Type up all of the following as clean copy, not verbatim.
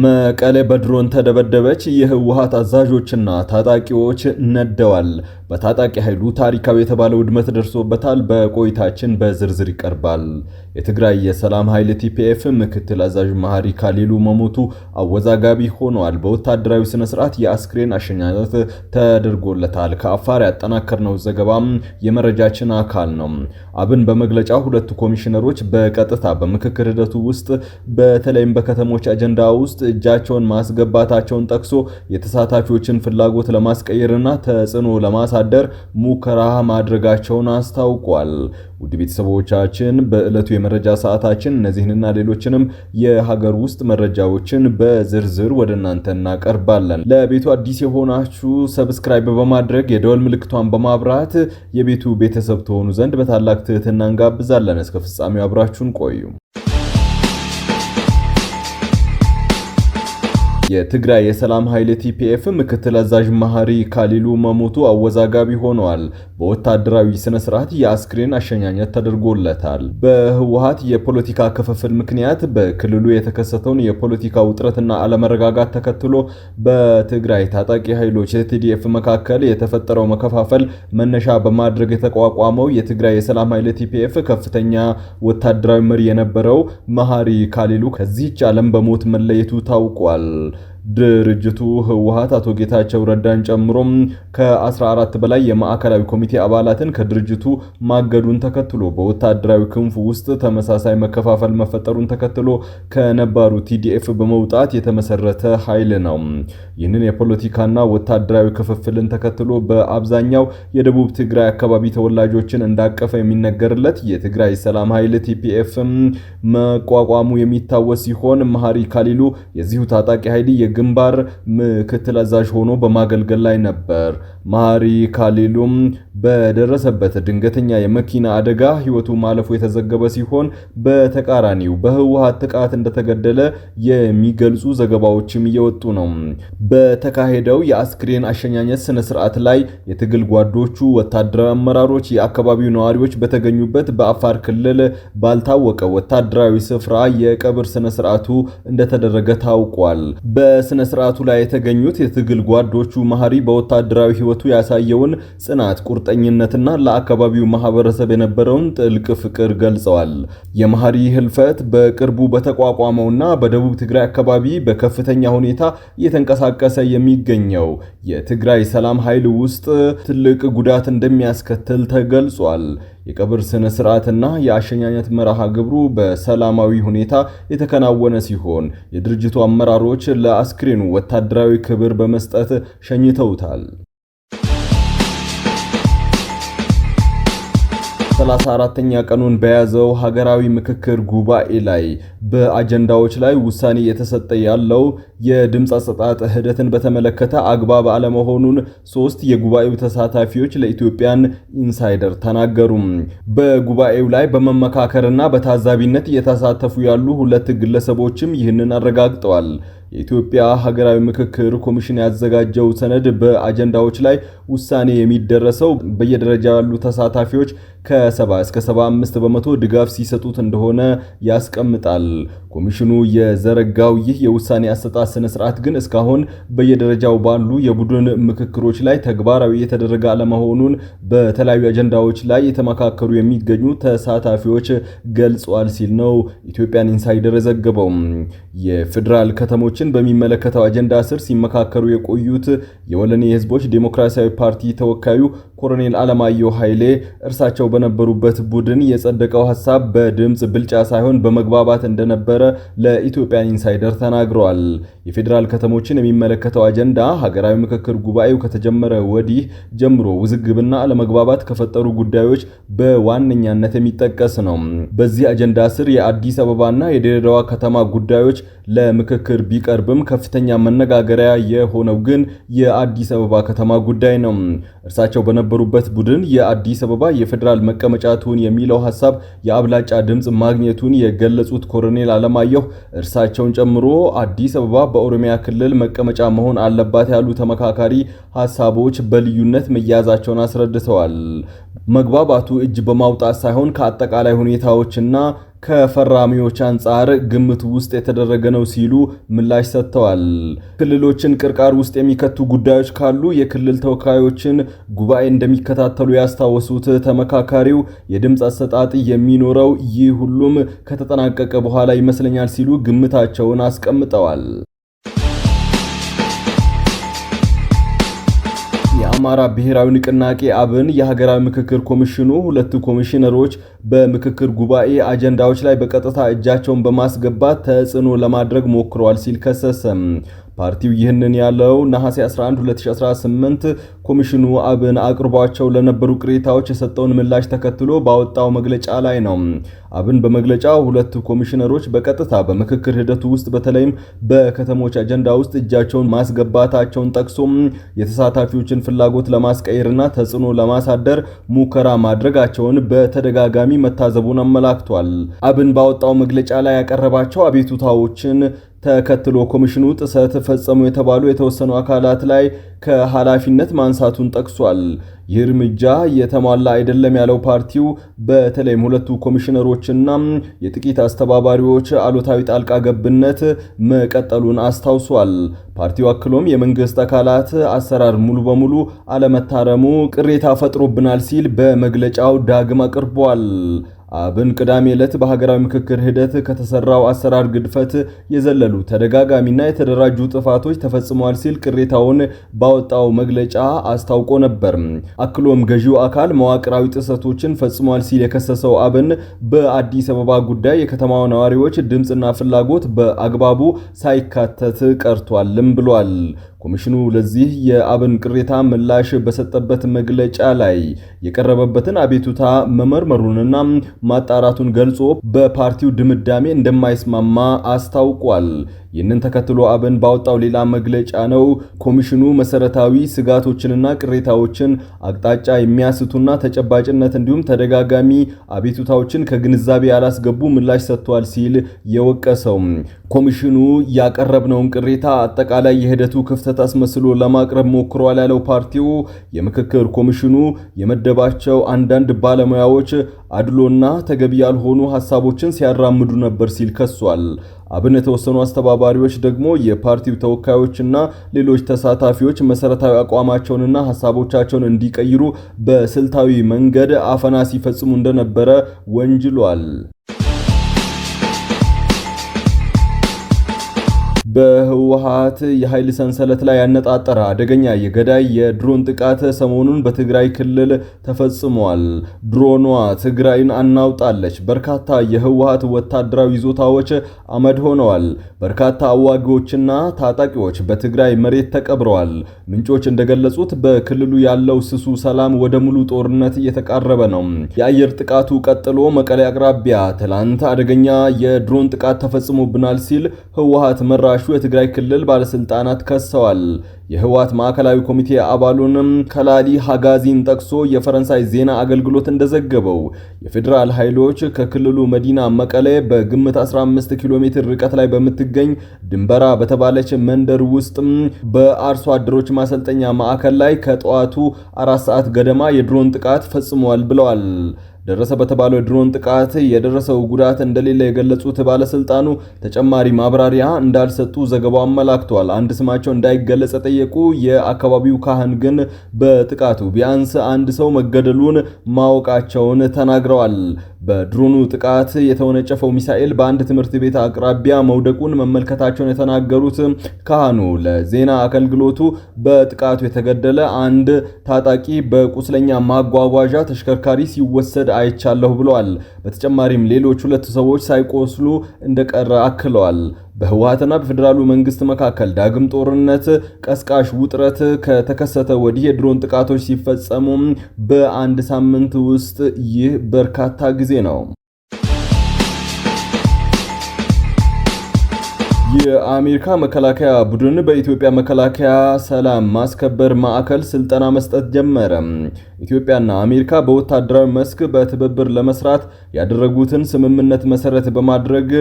መቀሌ በድሮን ተደበደበች። የህወሓት አዛዦችና ታጣቂዎች ነደዋል። በታጣቂ ኃይሉ ታሪካዊ የተባለው ውድመት ደርሶበታል። በቆይታችን በዝርዝር ይቀርባል። የትግራይ የሰላም ኃይል ቲፒኤፍ ምክትል አዛዥ መሐሪ ካሊሉ መሞቱ አወዛጋቢ ሆኗል። በወታደራዊ ስነ ስርዓት የአስክሬን አሸኛኘት ተደርጎለታል። ከአፋር ያጠናከርነው ዘገባም የመረጃችን አካል ነው። አብን በመግለጫው ሁለቱ ኮሚሽነሮች በቀጥታ በምክክር ሂደቱ ውስጥ በተለይም በከተሞች አጀንዳ ውስጥ እጃቸውን ማስገባታቸውን ጠቅሶ የተሳታፊዎችን ፍላጎት ለማስቀየርና ተጽዕኖ ለማሳደር ሙከራ ማድረጋቸውን አስታውቋል። ውድ ቤተሰቦቻችን በዕለቱ የመረጃ ሰዓታችን እነዚህንና ሌሎችንም የሀገር ውስጥ መረጃዎችን በዝርዝር ወደ እናንተ እናቀርባለን። ለቤቱ አዲስ የሆናችሁ ሰብስክራይብ በማድረግ የደወል ምልክቷን በማብራት የቤቱ ቤተሰብ ትሆኑ ዘንድ በታላቅ ትህትና እንጋብዛለን። እስከ ፍጻሜው አብራችሁን ቆዩ። የትግራይ የሰላም ኃይል ቲፒኤፍ ምክትል አዛዥ መሐሪ ካሊሉ መሞቱ አወዛጋቢ ሆኗል። በወታደራዊ ስነ ስርዓት የአስክሬን አሸኛኘት ተደርጎለታል። በህወሓት የፖለቲካ ክፍፍል ምክንያት በክልሉ የተከሰተውን የፖለቲካ ውጥረትና አለመረጋጋት ተከትሎ በትግራይ ታጣቂ ኃይሎች ቲዲኤፍ መካከል የተፈጠረው መከፋፈል መነሻ በማድረግ የተቋቋመው የትግራይ የሰላም ኃይል ቲፒኤፍ ከፍተኛ ወታደራዊ መሪ የነበረው መሐሪ ካሊሉ ከዚህች ዓለም በሞት መለየቱ ታውቋል። ድርጅቱ ህወሓት አቶ ጌታቸው ረዳን ጨምሮ ከ14 በላይ የማዕከላዊ ኮሚቴ አባላትን ከድርጅቱ ማገዱን ተከትሎ በወታደራዊ ክንፉ ውስጥ ተመሳሳይ መከፋፈል መፈጠሩን ተከትሎ ከነባሩ ቲዲኤፍ በመውጣት የተመሰረተ ኃይል ነው። ይህንን የፖለቲካና ወታደራዊ ክፍፍልን ተከትሎ በአብዛኛው የደቡብ ትግራይ አካባቢ ተወላጆችን እንዳቀፈ የሚነገርለት የትግራይ ሰላም ኃይል ቲፒኤፍ መቋቋሙ የሚታወስ ሲሆን መሐሪ ካሊሉ የዚሁ ታጣቂ ኃይል ግንባር ምክትል አዛዥ ሆኖ በማገልገል ላይ ነበር። መሐሪ ካሊሉም በደረሰበት ድንገተኛ የመኪና አደጋ ህይወቱ ማለፉ የተዘገበ ሲሆን በተቃራኒው በህወሓት ጥቃት እንደተገደለ የሚገልጹ ዘገባዎችም እየወጡ ነው። በተካሄደው የአስክሬን አሸኛኘት ስነ ስርዓት ላይ የትግል ጓዶቹ፣ ወታደራዊ አመራሮች፣ የአካባቢው ነዋሪዎች በተገኙበት በአፋር ክልል ባልታወቀ ወታደራዊ ስፍራ የቀብር ስነ ስርዓቱ እንደተደረገ ታውቋል። በስነ ስርዓቱ ላይ የተገኙት የትግል ጓዶቹ መሐሪ በወታደራዊ ህይወቱ ያሳየውን ጽናት፣ ቁርጠኝነትና ለአካባቢው ማህበረሰብ የነበረውን ጥልቅ ፍቅር ገልጸዋል። የመሐሪ ህልፈት በቅርቡ በተቋቋመውና በደቡብ ትግራይ አካባቢ በከፍተኛ ሁኔታ እየተንቀሳቀሰ የሚገኘው የትግራይ ሰላም ኃይል ውስጥ ትልቅ ጉዳት እንደሚያስከትል ተገልጿል። የቀብር ስነ ስርዓትና የአሸኛኘት መርሃ ግብሩ በሰላማዊ ሁኔታ የተከናወነ ሲሆን የድርጅቱ አመራሮች ለአስክሬኑ ወታደራዊ ክብር በመስጠት ሸኝተውታል። 34ኛ ቀኑን በያዘው ሀገራዊ ምክክር ጉባኤ ላይ በአጀንዳዎች ላይ ውሳኔ የተሰጠ ያለው የድምጽ አሰጣጥ ሂደትን በተመለከተ አግባብ አለመሆኑን 3 የጉባኤው ተሳታፊዎች ለኢትዮጵያን ኢንሳይደር ተናገሩ። በጉባኤው ላይ በመመካከርና በታዛቢነት እየተሳተፉ ያሉ 2 ግለሰቦችም ይህንን አረጋግጠዋል። የኢትዮጵያ ሀገራዊ ምክክር ኮሚሽን ያዘጋጀው ሰነድ በአጀንዳዎች ላይ ውሳኔ የሚደረሰው በየደረጃው ያሉ ተሳታፊዎች ከ70 እስከ 75 በመቶ ድጋፍ ሲሰጡት እንደሆነ ያስቀምጣል። ኮሚሽኑ የዘረጋው ይህ የውሳኔ አሰጣጥ ስነ ስርዓት ግን እስካሁን በየደረጃው ባሉ የቡድን ምክክሮች ላይ ተግባራዊ የተደረገ አለመሆኑን በተለያዩ አጀንዳዎች ላይ የተመካከሩ የሚገኙ ተሳታፊዎች ገልጿል ሲል ነው ኢትዮጵያን ኢንሳይደር ዘገበው። የፌደራል ከተሞችን በሚመለከተው አጀንዳ ስር ሲመካከሩ የቆዩት የወለኔ ህዝቦች ዴሞክራሲያዊ ፓርቲ ተወካዩ ኮሎኔል አለማየሁ ኃይሌ እርሳቸው በነበሩበት ቡድን የጸደቀው ሐሳብ በድምጽ ብልጫ ሳይሆን በመግባባት እንደነበረ ለኢትዮጵያን ኢንሳይደር ተናግረዋል። የፌደራል ከተሞችን የሚመለከተው አጀንዳ ሀገራዊ ምክክር ጉባኤው ከተጀመረ ወዲህ ጀምሮ ውዝግብና አለመግባባት ከፈጠሩ ጉዳዮች በዋነኛነት የሚጠቀስ ነው። በዚህ አጀንዳ ስር የአዲስ አበባና የድሬዳዋ ከተማ ጉዳዮች ለምክክር ቢቀርብም ከፍተኛ መነጋገሪያ የሆነው ግን የአዲስ አበባ ከተማ ጉዳይ ነው። እርሳቸው በነበሩበት ቡድን የአዲስ አበባ የፌደራል መቀመጫ ትሁን የሚለው ሐሳብ የአብላጫ ድምጽ ማግኘቱን የገለጹት ኮሎኔል አለማየሁ እርሳቸውን ጨምሮ አዲስ አበባ በኦሮሚያ ክልል መቀመጫ መሆን አለባት ያሉ ተመካካሪ ሐሳቦች በልዩነት መያዛቸውን አስረድተዋል። መግባባቱ እጅ በማውጣት ሳይሆን ከአጠቃላይ ሁኔታዎችና ከፈራሚዎች አንጻር ግምት ውስጥ የተደረገ ነው ሲሉ ምላሽ ሰጥተዋል። ክልሎችን ቅርቃር ውስጥ የሚከቱ ጉዳዮች ካሉ የክልል ተወካዮችን ጉባኤ እንደሚከታተሉ ያስታወሱት ተመካካሪው የድምፅ አሰጣጥ የሚኖረው ይህ ሁሉም ከተጠናቀቀ በኋላ ይመስለኛል ሲሉ ግምታቸውን አስቀምጠዋል። የአማራ ብሔራዊ ንቅናቄ አብን የሀገራዊ ምክክር ኮሚሽኑ ሁለት ኮሚሽነሮች በምክክር ጉባኤ አጀንዳዎች ላይ በቀጥታ እጃቸውን በማስገባት ተጽዕኖ ለማድረግ ሞክረዋል ሲል ከሰሰ። ፓርቲው ይህንን ያለው ነሐሴ 11 2018 ኮሚሽኑ አብን አቅርቧቸው ለነበሩ ቅሬታዎች የሰጠውን ምላሽ ተከትሎ ባወጣው መግለጫ ላይ ነው። አብን በመግለጫው ሁለት ኮሚሽነሮች በቀጥታ በምክክር ሂደቱ ውስጥ በተለይም በከተሞች አጀንዳ ውስጥ እጃቸውን ማስገባታቸውን ጠቅሶ የተሳታፊዎችን ፍላጎት ለማስቀየርና ተጽዕኖ ለማሳደር ሙከራ ማድረጋቸውን በተደጋጋሚ መታዘቡን አመላክቷል። አብን ባወጣው መግለጫ ላይ ያቀረባቸው አቤቱታዎችን ተከትሎ ኮሚሽኑ ጥሰት ፈጸሙ የተባሉ የተወሰኑ አካላት ላይ ከኃላፊነት ማንሳቱን ጠቅሷል። ይህ እርምጃ የተሟላ አይደለም ያለው ፓርቲው በተለይም ሁለቱ ኮሚሽነሮችና የጥቂት አስተባባሪዎች አሉታዊ ጣልቃ ገብነት መቀጠሉን አስታውሷል። ፓርቲው አክሎም የመንግስት አካላት አሰራር ሙሉ በሙሉ አለመታረሙ ቅሬታ ፈጥሮብናል ሲል በመግለጫው ዳግም አቅርቧል። አብን ቅዳሜ ዕለት በሀገራዊ ምክክር ሂደት ከተሰራው አሰራር ግድፈት የዘለሉ ተደጋጋሚና የተደራጁ ጥፋቶች ተፈጽመዋል ሲል ቅሬታውን ባወጣው መግለጫ አስታውቆ ነበር። አክሎም ገዢው አካል መዋቅራዊ ጥሰቶችን ፈጽመዋል ሲል የከሰሰው አብን በአዲስ አበባ ጉዳይ የከተማው ነዋሪዎች ድምፅና ፍላጎት በአግባቡ ሳይካተት ቀርቷልም ብሏል። ኮሚሽኑ ለዚህ የአብን ቅሬታ ምላሽ በሰጠበት መግለጫ ላይ የቀረበበትን አቤቱታ መመርመሩንና ማጣራቱን ገልጾ በፓርቲው ድምዳሜ እንደማይስማማ አስታውቋል። ይህንን ተከትሎ አብን ባወጣው ሌላ መግለጫ ነው ኮሚሽኑ መሰረታዊ ስጋቶችንና ቅሬታዎችን አቅጣጫ የሚያስቱና ተጨባጭነት እንዲሁም ተደጋጋሚ አቤቱታዎችን ከግንዛቤ ያላስገቡ ምላሽ ሰጥቷል ሲል የወቀሰው። ኮሚሽኑ ያቀረብነውን ቅሬታ አጠቃላይ የሂደቱ ክፍተት አስመስሎ ለማቅረብ ሞክሯል ያለው ፓርቲው የምክክር ኮሚሽኑ የመደባቸው አንዳንድ ባለሙያዎች አድሎና ተገቢ ያልሆኑ ሐሳቦችን ሲያራምዱ ነበር ሲል ከሷል። አብን የተወሰኑ አስተባባሪዎች ደግሞ የፓርቲው ተወካዮችና ሌሎች ተሳታፊዎች መሰረታዊ አቋማቸውንና ሐሳቦቻቸውን እንዲቀይሩ በስልታዊ መንገድ አፈና ሲፈጽሙ እንደነበረ ወንጅሏል። በህወሓት የኃይል ሰንሰለት ላይ ያነጣጠረ አደገኛ የገዳይ የድሮን ጥቃት ሰሞኑን በትግራይ ክልል ተፈጽሟል። ድሮኗ ትግራይን አናውጣለች። በርካታ የህወሓት ወታደራዊ ይዞታዎች አመድ ሆነዋል። በርካታ አዋጊዎችና ታጣቂዎች በትግራይ መሬት ተቀብረዋል። ምንጮች እንደገለጹት በክልሉ ያለው ስሱ ሰላም ወደ ሙሉ ጦርነት እየተቃረበ ነው። የአየር ጥቃቱ ቀጥሎ መቀሌ አቅራቢያ ትላንት አደገኛ የድሮን ጥቃት ተፈጽሞብናል ሲል ህወሓት መራሹ የትግራይ ክልል ባለስልጣናት ከሰዋል። የህወሓት ማዕከላዊ ኮሚቴ አባሉንም ከላሊ ሀጋዚን ጠቅሶ የፈረንሳይ ዜና አገልግሎት እንደዘገበው የፌዴራል ኃይሎች ከክልሉ መዲና መቀሌ በግምት 15 ኪሎ ሜትር ርቀት ላይ በምትገኝ ድንበራ በተባለች መንደር ውስጥ በአርሶ አደሮች ማሰልጠኛ ማዕከል ላይ ከጠዋቱ 4 ሰዓት ገደማ የድሮን ጥቃት ፈጽመዋል ብለዋል። ደረሰ በተባለው ድሮን ጥቃት የደረሰው ጉዳት እንደሌለ የገለጹት ባለስልጣኑ ተጨማሪ ማብራሪያ እንዳልሰጡ ዘገባው አመላክቷል። አንድ ስማቸው እንዳይገለጽ ጠየቁ የአካባቢው ካህን ግን በጥቃቱ ቢያንስ አንድ ሰው መገደሉን ማወቃቸውን ተናግረዋል። በድሮኑ ጥቃት የተወነጨፈው ሚሳኤል በአንድ ትምህርት ቤት አቅራቢያ መውደቁን መመልከታቸውን የተናገሩት ካህኑ ለዜና አገልግሎቱ በጥቃቱ የተገደለ አንድ ታጣቂ በቁስለኛ ማጓጓዣ ተሽከርካሪ ሲወሰድ አይቻለሁ ብለዋል። በተጨማሪም ሌሎች 2 ሰዎች ሳይቆስሉ እንደቀረ አክለዋል። በህወሓትና በፌዴራሉ መንግስት መካከል ዳግም ጦርነት ቀስቃሽ ውጥረት ከተከሰተ ወዲህ የድሮን ጥቃቶች ሲፈጸሙ በአንድ ሳምንት ውስጥ ይህ በርካታ ጊዜ ነው። የአሜሪካ መከላከያ ቡድን በኢትዮጵያ መከላከያ ሰላም ማስከበር ማዕከል ስልጠና መስጠት ጀመረ። ኢትዮጵያና አሜሪካ በወታደራዊ መስክ በትብብር ለመስራት ያደረጉትን ስምምነት መሰረት በማድረግ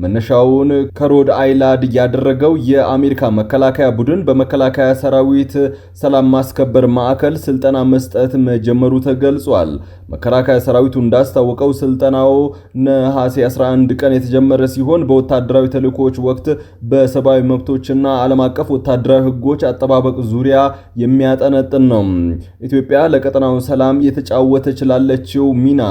መነሻውን ከሮድ አይላንድ ያደረገው የአሜሪካ መከላከያ ቡድን በመከላከያ ሰራዊት ሰላም ማስከበር ማዕከል ስልጠና መስጠት መጀመሩ ተገልጿል። መከላከያ ሰራዊቱ እንዳስታወቀው ስልጠናው ነሐሴ 11 ቀን የተጀመረ ሲሆን በወታደራዊ ተልእኮዎች ወቅት በሰብአዊ መብቶችና ዓለም አቀፍ ወታደራዊ ሕጎች አጠባበቅ ዙሪያ የሚያጠነጥን ነው። ኢትዮጵያ ለቀጠናው ሰላም የተጫወተች ላለችው ሚና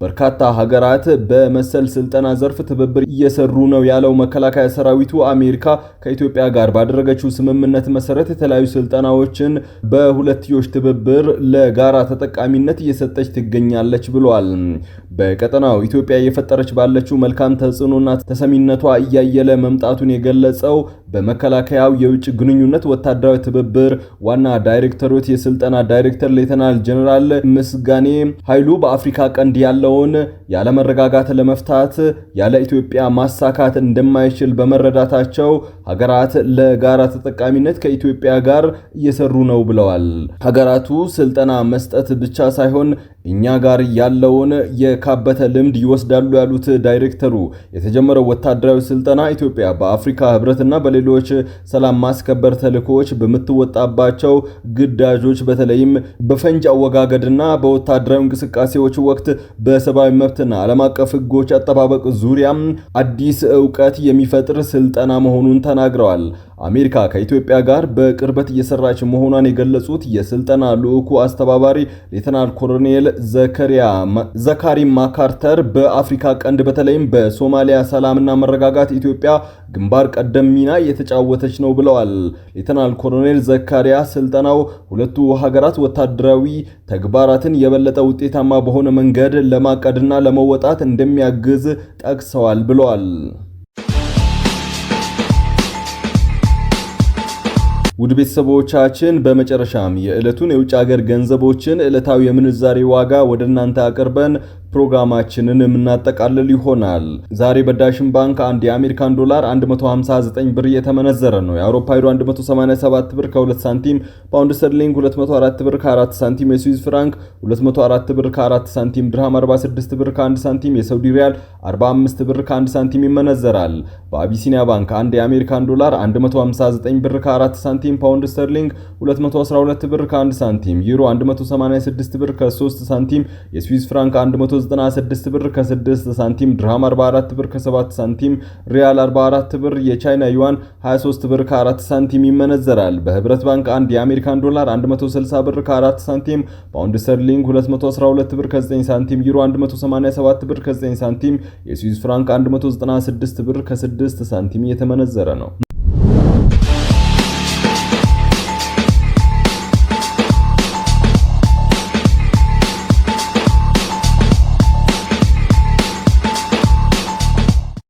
በርካታ ሀገራት በመሰል ስልጠና ዘርፍ ትብብር እየሰሩ ነው ያለው መከላከያ ሰራዊቱ አሜሪካ ከኢትዮጵያ ጋር ባደረገችው ስምምነት መሰረት የተለያዩ ስልጠናዎችን በሁለትዮሽ ትብብር ለጋራ ተጠቃሚነት እየሰጠች ትገኛለች ብሏል። በቀጠናው ኢትዮጵያ እየፈጠረች ባለችው መልካም ተጽዕኖና ተሰሚነቷ እያየለ መምጣቱን የገለጸው በመከላከያው የውጭ ግንኙነት ወታደራዊ ትብብር ዋና ዳይሬክተሮት የስልጠና ዳይሬክተር ሌተናል ጀነራል ምስጋኔ ኃይሉ በአፍሪካ ቀንድ ያለውን ያለመረጋጋት ለመፍታት ያለ ኢትዮጵያ ማሳካት እንደማይችል በመረዳታቸው ሀገራት ለጋራ ተጠቃሚነት ከኢትዮጵያ ጋር እየሰሩ ነው ብለዋል። ሀገራቱ ስልጠና መስጠት ብቻ ሳይሆን እኛ ጋር ያለውን የካበተ ልምድ ይወስዳሉ ያሉት ዳይሬክተሩ የተጀመረው ወታደራዊ ስልጠና ኢትዮጵያ በአፍሪካ ህብረትና በሌሎች ሰላም ማስከበር ተልእኮዎች በምትወጣባቸው ግዳጆች በተለይም በፈንጅ አወጋገድና በወታደራዊ እንቅስቃሴዎች ወቅት በሰብአዊ መብትና ዓለም አቀፍ ህጎች አጠባበቅ ዙሪያም አዲስ ዕውቀት የሚፈጥር ስልጠና መሆኑን ተናግረዋል። አሜሪካ ከኢትዮጵያ ጋር በቅርበት እየሰራች መሆኗን የገለጹት የስልጠና ልዑኩ አስተባባሪ ሌተናል ኮሎኔል ዘካሪ ማካርተር በአፍሪካ ቀንድ በተለይም በሶማሊያ ሰላምና መረጋጋት ኢትዮጵያ ግንባር ቀደም ሚና እየተጫወተች ነው ብለዋል። ሌተናል ኮሎኔል ዘካሪያ ስልጠናው ሁለቱ ሀገራት ወታደራዊ ተግባራትን የበለጠ ውጤታማ በሆነ መንገድ ለማቀድና ለመወጣት እንደሚያግዝ ጠቅሰዋል ብለዋል። ውድ ቤተሰቦቻችን በመጨረሻም የዕለቱን የውጭ ሀገር ገንዘቦችን ዕለታዊ የምንዛሬ ዋጋ ወደ እናንተ አቀርበን ፕሮግራማችንን የምናጠቃልል ይሆናል። ዛሬ በዳሽን ባንክ አንድ የአሜሪካን ዶላር 159 ብር እየተመነዘረ ነው። የአውሮፓ ዩሮ 187 ብር ከ2 ሳንቲም፣ ፓውንድ ስተርሊንግ 204 ብር ከ4 ሳንቲም፣ የስዊዝ ፍራንክ 204 ብር ከ4 ሳንቲም፣ ድርሃም 46 ብር ከ1 ሳንቲም፣ የሳውዲ ሪያል 45 ብር ከ1 ሳንቲም ይመነዘራል። በአቢሲኒያ ባንክ አንድ የአሜሪካን ዶላር 159 ብር ከ4 ሳንቲም፣ ፓውንድ ስተርሊንግ 212 ብር ከ1 ሳንቲም፣ ዩሮ 186 ብር ከ3 ሳንቲም፣ የስዊዝ ፍራንክ 196 ብር ከ6 ሳንቲም፣ ድርሃም 44 ብር ከ7 ሳንቲም፣ ሪያል 44 ብር፣ የቻይና ዩዋን 23 ብር ከ4 ሳንቲም ይመነዘራል። በህብረት ባንክ አንድ የአሜሪካን ዶላር 160 ብር ከ4 ሳንቲም፣ ፓውንድ ስተርሊንግ 212 ብር ከ9 ሳንቲም፣ ዩሮ 187 ብር ከ9 ሳንቲም፣ የስዊዝ ፍራንክ 196 ብር ከ6 ሳንቲም እየተመነዘረ ነው።